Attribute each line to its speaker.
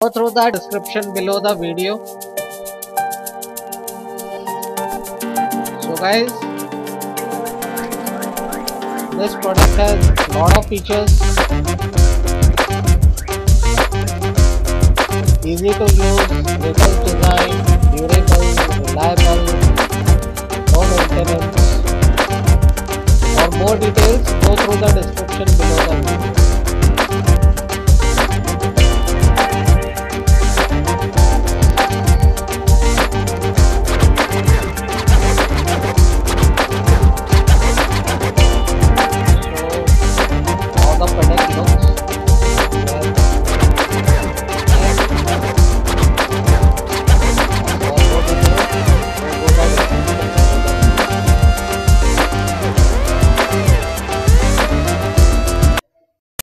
Speaker 1: Go through the description below the video. So guys, this product has a lot of features, easy to use, latest design, durable, reliable, no maintenance. For more details, go through the description below the video.